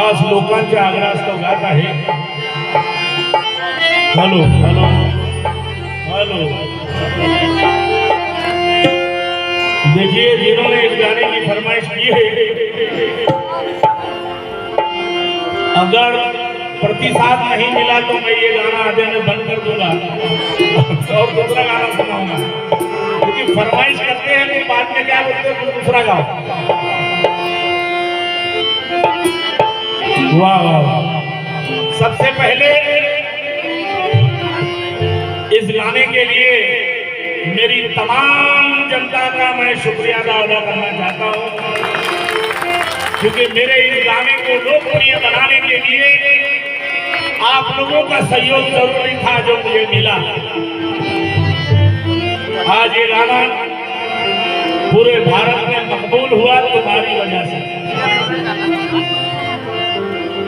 खास लोकांच्या आग्रहास्तव गात आहे। Hello hello hello. देखिए, जिन्होंने इस गाने की फरमाइश की है, अगर प्रतिसाद नहीं मिला तो मैं ये गाना आधे में बंद कर दूंगा और दूसरा गाना सुनाऊंगा, क्योंकि फरमाइश करते हैं कि बाद में क्या बोलते हैं, दूसरा गाओ। वाह वाह। सबसे पहले इस गाने के लिए मेरी तमाम जनता का मैं शुक्रिया अदा करना चाहता हूं, क्योंकि मेरे इस गाने को लोकप्रिय बनाने के लिए आप लोगों का सहयोग जरूरी था, जो मुझे मिला। आज ये गाना पूरे भारत में मकबूल हुआ तुम्हारी वजह से।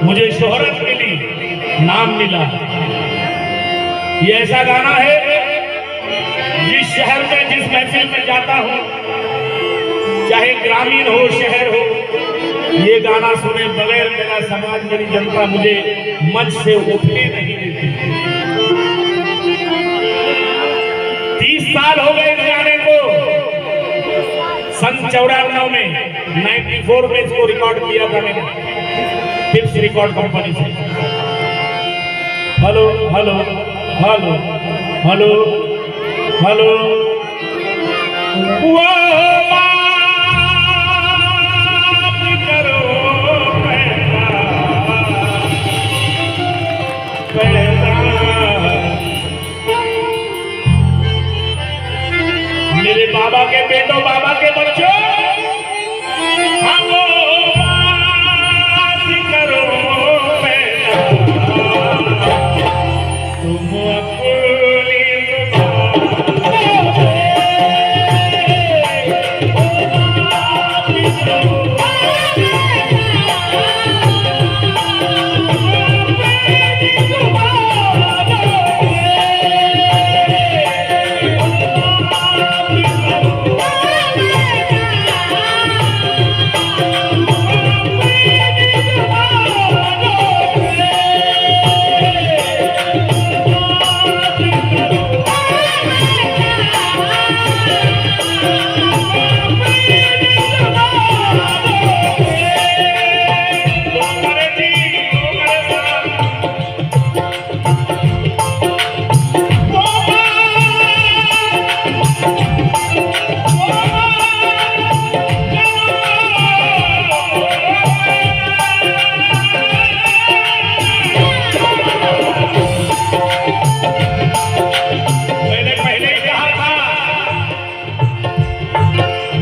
मुझे शोहरत मिली, नाम मिला। ये ऐसा गाना है, जिस शहर में जिस महफिल में जाता हूं, चाहे ग्रामीण हो शहर हो, ये गाना सुने बगैर मेरा समाज, मेरी जनता मुझे मंच से उठने नहीं देती। 30 साल हो गए इस गाने को। सन 94 में 94 में इसको रिकॉर्ड किया था मैंने फिफ्थ रिकॉर्ड कंपनी से। Hello hello hello hello hello. मेरे बाबा के बेटों, बाबा के बच्चों, हम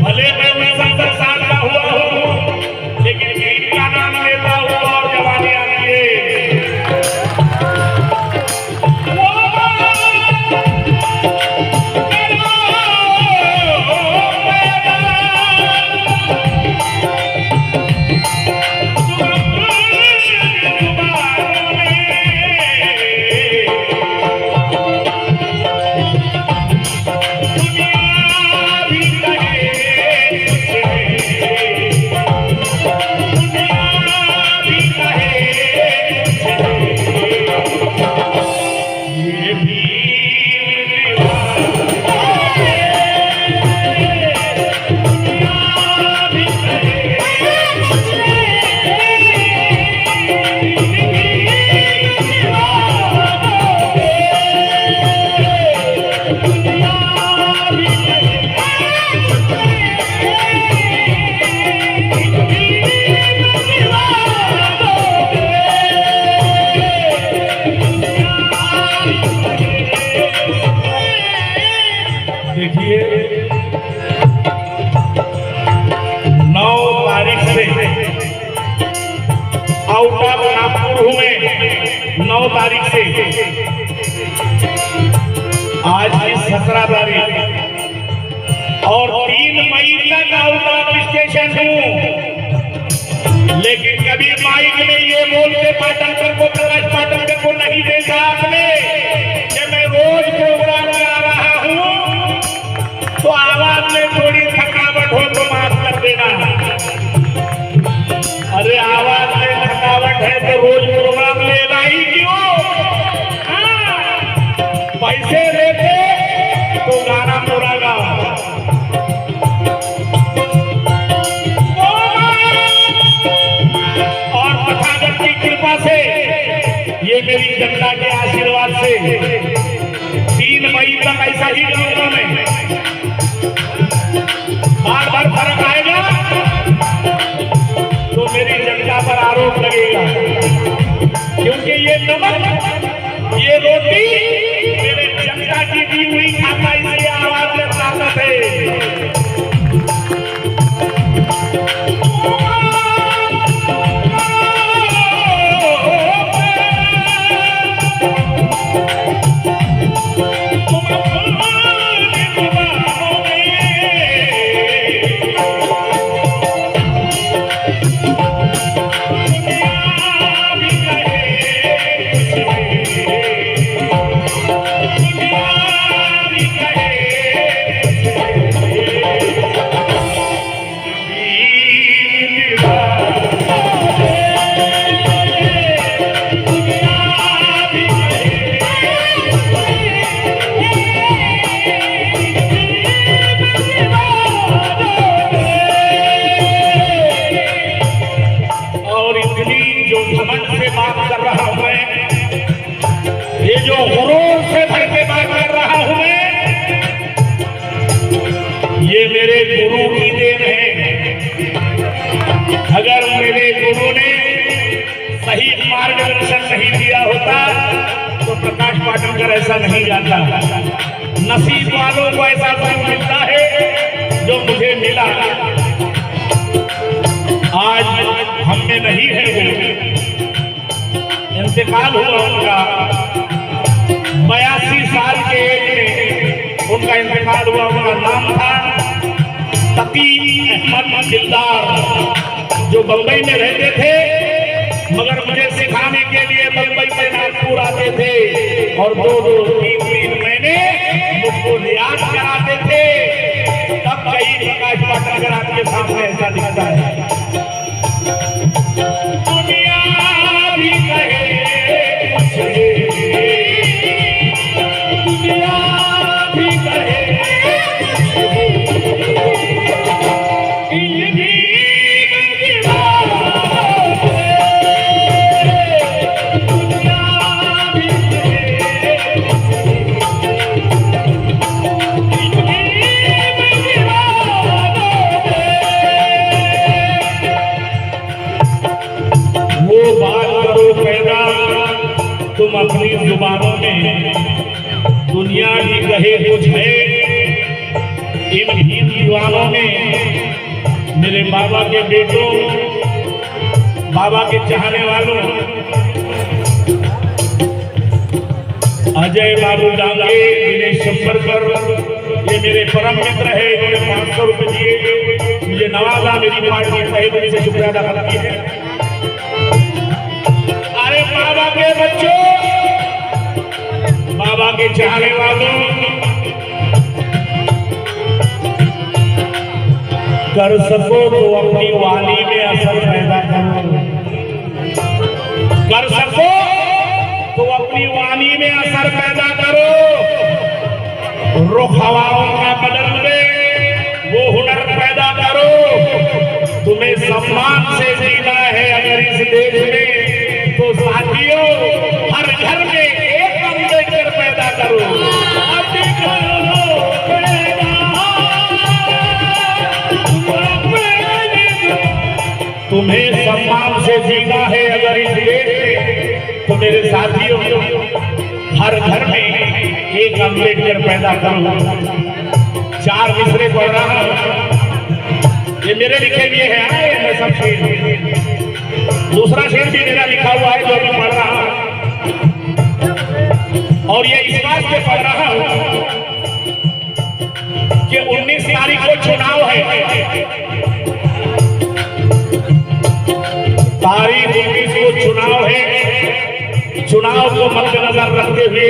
भले मैं 69 साल का हुआ हूँ, लेकिन गीत का नाम लेता हूँ और जवानी आती है। देखिए 9 तारीख से आउट ऑफ नागपुर हूँ मैं। 9 तारीख से आज की 17 तारीख और 3 मई तक आउट ऑफ स्टेशन हूँ। लेकिन कभी माइक में ये बोलते पाटनकर को, प्रकाश पाटनकर को नहीं देखा आपने कि मैं रोज प्रोग्राम करा रहा हूँ, तो आवाज में थोड़ी थकावट हो तो माफ कर देना। अरे आवाज में थकावट है तो रोज प्रोग्राम लेना ही क्यों? पैसे लेते तो गाना पूरा गाओ। और तथागत की कृपा से, ये मेरी जनता के आशीर्वाद से 3 मई तक ऐसा ही गाऊंगा मैं। बार फर्क आएगा तो मेरी जनता पर आरोप लगेगा, क्योंकि ये नमक, ये रोटी मेरे जनता की दी हुई खाता, इसलिए आवाज में ताकत है। जो गुरूर से भर के बात कर रहा हूं मैं, ये मेरे गुरु की देन है। अगर मेरे गुरु ने सही मार्गदर्शन नहीं दिया होता तो प्रकाश पाटनकर ऐसा नहीं जाता। नसीब वालों को ऐसा गुरु मिलता है जो मुझे मिला। आज हम में नहीं है गुरु, इंतकाल हुआ उनका 82 साल के एज में उनका इंतकाल हुआ। उनका नाम था तकी अहमद दिलदार, जो बंबई में रहते थे, मगर मुझे सिखाने के लिए बंबई से नागपुर आते थे और 2-2, 3-3 महीने मुझको रियाज कराते थे। तब कहीं प्रकाश पाटनकर आपके सामने ऐसा दिखता है। दुनिया भी कहे तुम अपनी जुबानों में दुनिया भी कहे कुछ है, इन भीम दीवानों में मेरे बाबा के बेटों, बाबा के चाहने वालों, अजय बाबू डांगे, दिनेश शंबरकर, ये मेरे परम मित्र है। इन्होंने 500 रुपए दिए, मुझे नवाजा, मेरी पार्टी तहे दिल से शुक्रिया अदा करती है। अरे बाबा के बच्चों, बाबा के चाहने वालों, कर सको तो अपनी वाणी में असर पैदा करो, कर सको तो अपनी वाणी में असर पैदा करो। रुख हवाओं का बदल दे, वो हुनर पैदा करो। तुम्हें सम्मान से जीना है अगर इस देश में, तो साथियों हर घर में एक अम्बेडकर पैदा करो। तुम्हें सम्मान से जीना है अगर इस देश में, तो मेरे साथियों हर घर में एक अम्बेडकर पैदा करो। 4 मिसरे पढ़ रहा हूं, ये मेरे लिखे हुए हैं, मैं सब शेर, दूसरा शेर भी मेरा लिखा हुआ है जो अभी पढ़ रहा हूं, और ये इस बात से पढ़ रहा हूं कि 19 तारीख को चुनाव है। तारीख 19 को चुनाव है। चुनाव को मद्देनजर रखते हुए,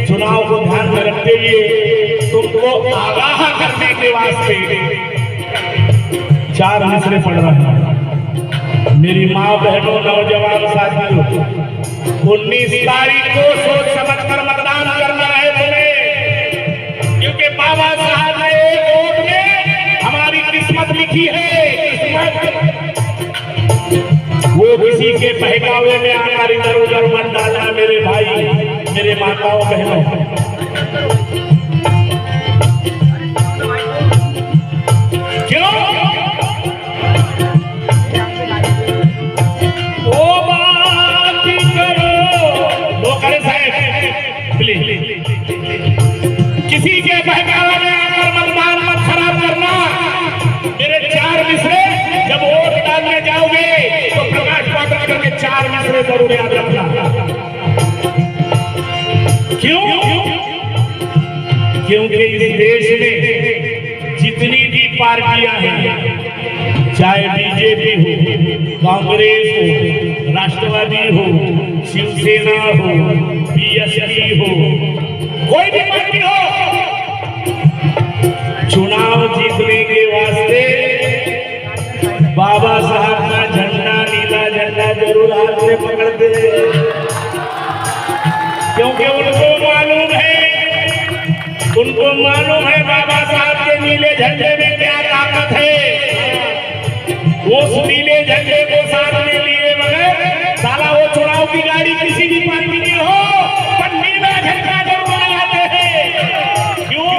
चुनाव को ध्यान में रखते हुए तुमको आगाह करने के वास्ते 4 मिसरे पढ़ रहा हूं। मेरी माँ बहनों, नौजवान साथियों, 19 तारीख को सोच समझकर मतदान करना है तुम्हें, क्योंकि बाबा साहब ने एक वोट में हमारी किस्मत लिखी है। किस्मत वो किसी के बहकावे में आकर इधर उधर मत डालना मेरे भाई, मेरे माताओं बहनों। क्यों? ओ बात करो, लो करे साहब प्लीज, किसी के बहकावे में आकर मतदान मत खराब करना। मेरे 4 मिसरे जब वोट डालने जाओगे तो प्रकाश पाठक करके 4 मिसरे जरूर याद रखना। क्यों? क्योंकि इस देश में जितनी भी पार्टियां हैं, चाहे बीजेपी हो, कांग्रेस हो, राष्ट्रवादी हो, शिवसेना हो, बीएसपी हो, कोई भी पार्टी हो, चुनाव जीतने के वास्ते बाबा साहब का झंडा, नीला झंडा जरूर हाथ में पकड़ते हैं, क्योंकि उनको मालूम है बाबा साहब के नीले झंडे में क्या ताकत है। उस नीले झंडे को साथ में लिए बगैर साला वो चुनाव की गाड़ी किसी भी पार्टी की हो, पर नीला झंडा जरूर लगाते हैं। क्यों?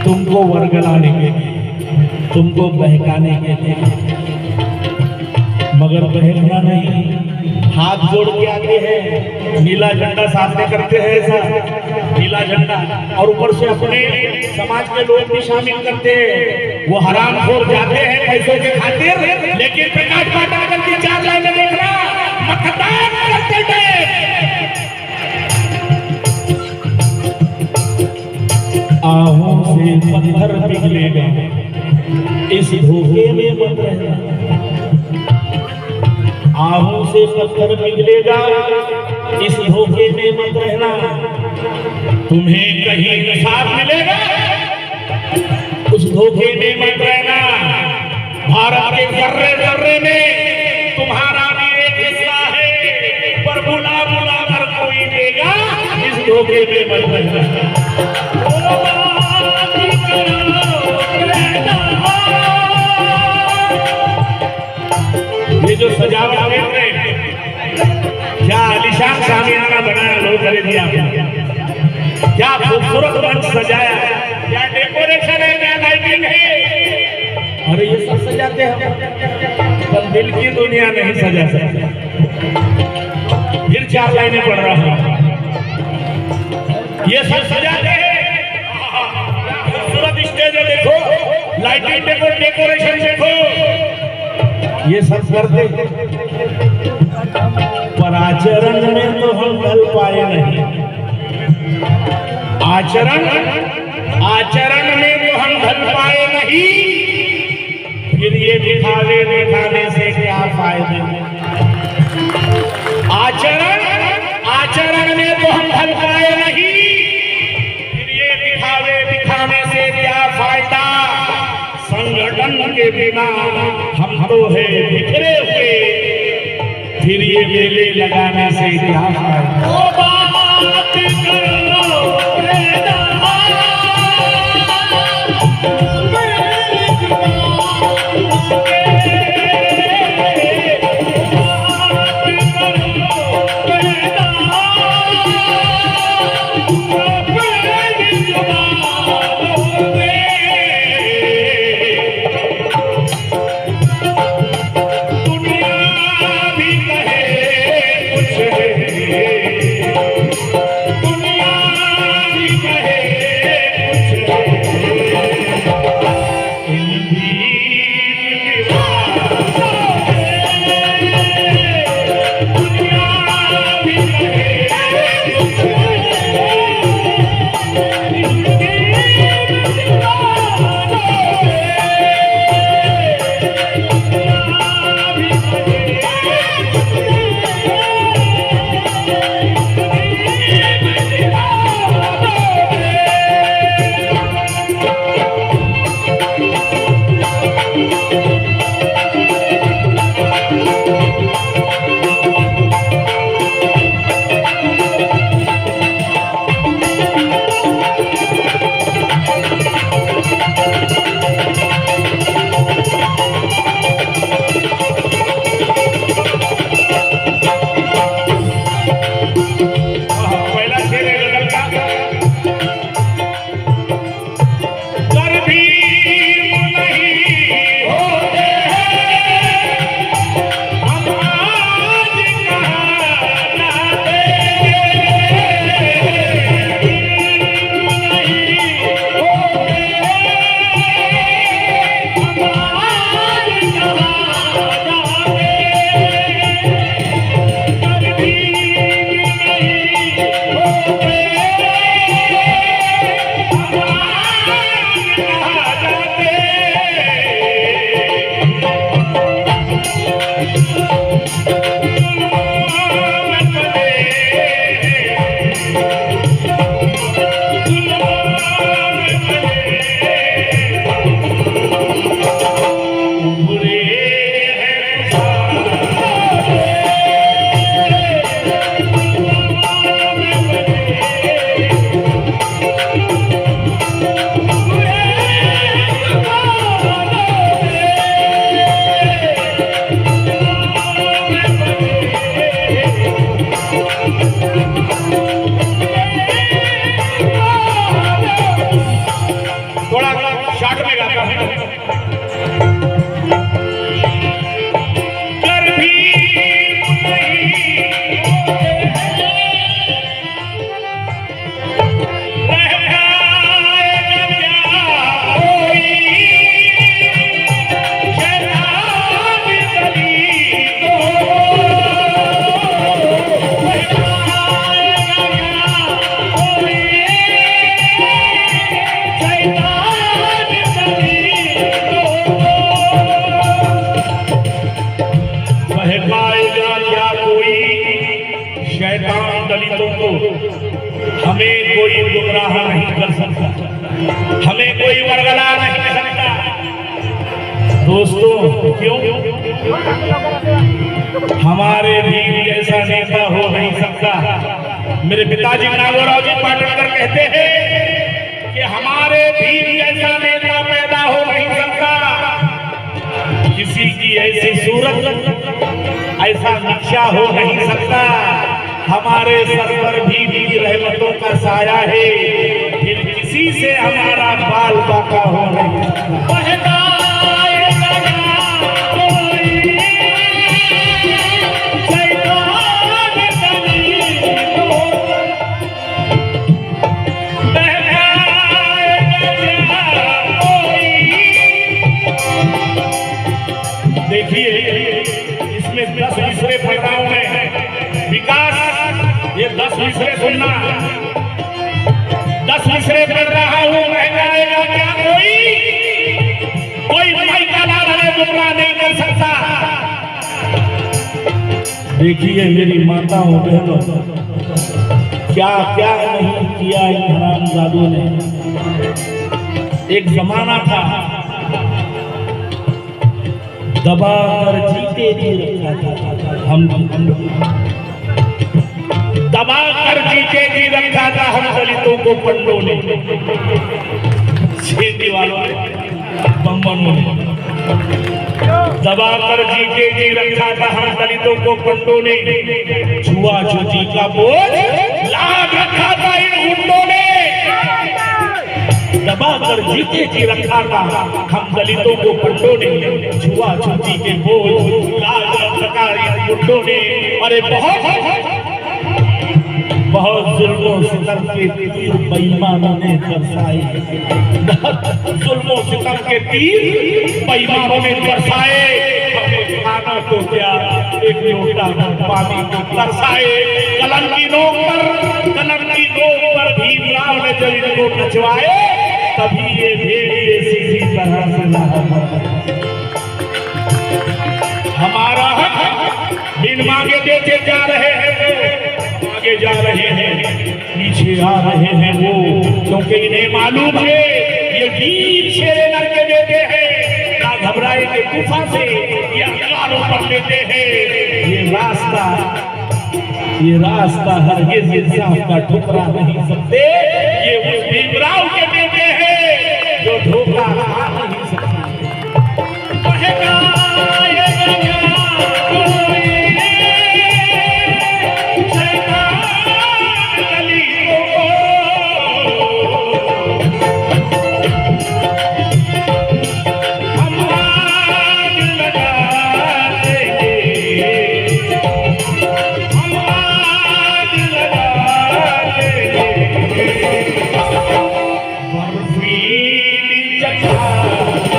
तुमको वर्गलाने के लिए, तुमको बहकाने के लिए, मगर बहकना नहीं, हाथ जोड़ के आते हैं, नीला झंडा सामने करते हैं ऐसा नीला झंडा, और ऊपर से अपने समाज के लोग भी शामिल करते हैं। वो हरामखोर जाते हैं पैसों के खातिर, लेकिन प्रकाश पाठक करके 4 लाइनें देखना, मतदान करते थे। आहों से पत्थर पिघलेगा, इस धोखे में मत रहना। आहों से पत्थर पिघलेगा, इस धोखे में मत रहना। तुम्हें कहीं इंसाफ मिलेगा, उस धोखे में मत रहना। भारत के जर्रे जर्रे में तुम्हारा भी एक हिस्सा है, पर बुला बुला कर कोई देगा, इस धोखे में मत रहना। ये जो सजावट है, क्या आलिशान शामियाना बनाया, लोग कर दिया, क्या खूबसूरत मंच सजाया, क्या डेकोरेशन है, क्या लाइटिंग है। अरे ये सब सजाते हैं, पर दिल की दुनिया नहीं सजा सकते। फिर 4 लाइनें पढ़ रहा हूं, ये सब सजाते हैं, डेकोरेशन देखो, ये सब करते, पर आचरण में तो हम ढल पाए नहीं। आचरण में तो हम ढल पाए नहीं, फिर ये दिखावे दिखाने से क्या फायदे। आचरण में तो हम ढल पाए नहीं, फिर ये दिखावे दिखाने से क्या फायदा। संगठन के बिना हम तो है बिखरे हुए, फिर ये मेले लगाने से क्या फायदा। हमें कोई गुमराह नहीं कर सकता, हमें कोई वरगला नहीं कर सकता। दोस्तों क्यों? हमारे भी ऐसा नेता हो नहीं सकता। मेरे पिताजी नागोराव जी पाटणकर कहते हैं कि हमारे भी ऐसा नेता पैदा हो नहीं सकता। किसी की ऐसी सूरत, ऐसा नक्शा हो नहीं सकता। हमारे सर पर भी रहमतों का साया है, फिर किसी से हमारा बाल बाका हो नहीं सकता। देखिए इसमें 10 विषय पढ़ रहा हूं मैं। विकास, ये 10 विषय सुनना। 10 विषय पढ़ रहा हूं। रह जाएगा क्या कोई भाई का लाल हमें गुमराह नहीं कर सकता। देखिए मेरी माताओं बहनों, क्या क्या नहीं किया इन हरामजादों ने। एक जमाना था दबा कर जीते जी रखा था हम दबा कर जीते जी रखा था हम दलितों को पंडों ने, छेदी वालों ने, बम्बनों ने दबा कर जीते जी रखा था हम दलितों को पंडों ने। छुआछूती का बोझ लाद रखा था इन गुंडों ने। दबा कर जीते जी रखा था हम दलितों को पंडों ने। छुआछूती के बोझ लाद रखा इन गुंडों ने। अरे बहुत जुल्मों सितम के तीर बेईमानों ने बरसाए। जुल्मों सितम के तीर बेईमानों ने बरसाए। हमें खाना तो क्या एक लोटा पानी को तरसाए। कलम की नोक पर भीमराव ने जब इनको नचवाए, तभी ये भेड़िए सीधी तरह से हमारा बिन मांगे देते जा रहे हैं, आगे जा रहे हैं, पीछे आ रहे हैं वो, क्योंकि इन्हें मालूम है ये वीर शेरे नर के बेटे हैं। ना घबराएंगे गुफा से, ये अंगारों पर लेते हैं। ये रास्ता हरगिज़ इंसाफ का ठुकरा नहीं सकते। ये उस भीमराव के बेटे हैं जो धोखा खा नहीं सकते। बर्फीली जगह